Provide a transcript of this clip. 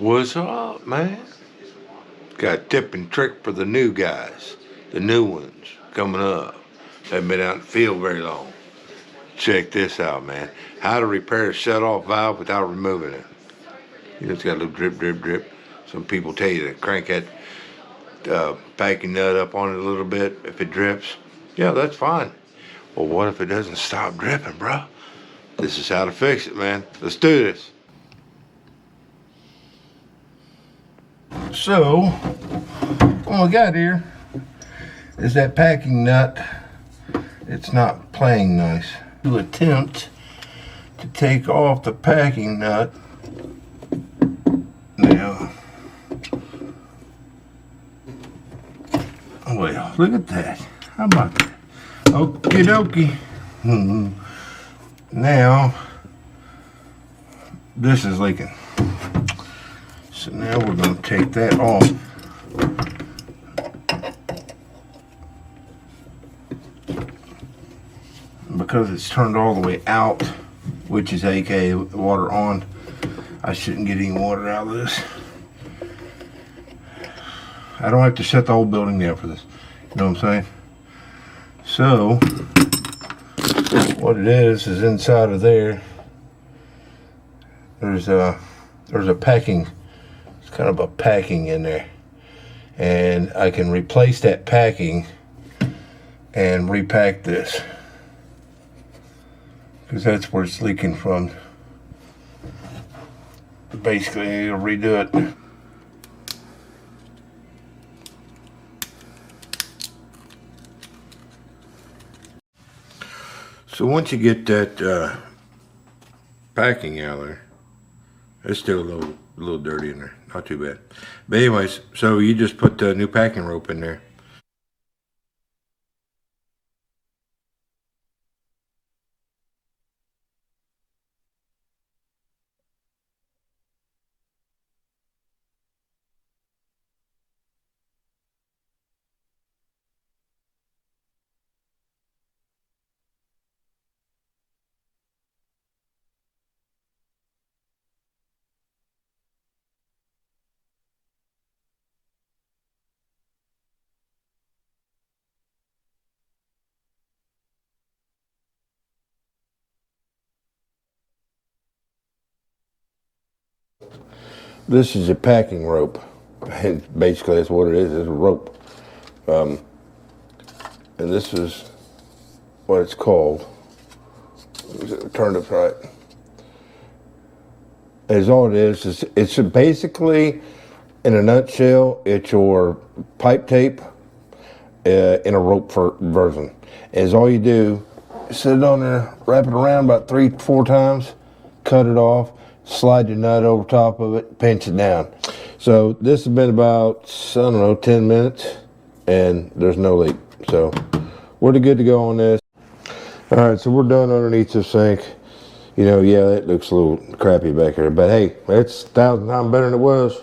What's up, man? Got a tip and trick for the new guys, the new ones coming up. Haven't been out in the field very long. Check this out, man. How to repair a shut-off valve without removing it. You know, it's got a little drip, drip, drip. Some people tell you to crank that packing nut up on it a little bit if it drips. Yeah, that's fine. Well, what if it doesn't stop dripping, bro? This is how to fix it, man. Let's do this. So, what we got here is that packing nut. It's not playing nice. To attempt to take off the packing nut. Now, well, look at that. How about that? Okie dokie. Now, this is leaking. So now we're going to take that off. Because it's turned all the way out, which is aka water on, I shouldn't get any water out of this. I don't have to shut the whole building down for this. You know what I'm saying? So, what it is inside of there, there's a packing. It's kind of a packing in there. And I can replace that packing and repack this. Because that's where it's leaking from. Basically, I'll redo it. So once you get that packing out of there, it's still a little dirty in there. Not too bad. But anyways, so you just put the new packing rope in there. This is a packing rope. And basically, that's what it is. It's a rope. And this is what it's called. Turn it right. Is all it is it's basically, in a nutshell, it's your pipe tape in a rope version. Is all you do, sit it on there, wrap it around about 3-4 times, cut it off, slide your nut over top of it, pinch it down. So this has been about, I don't know, 10 minutes, and there's no leak. So we're good to go on this. All right, so we're done underneath the sink. You know, yeah, it looks a little crappy back here, but hey, it's 1,000 times better than it was.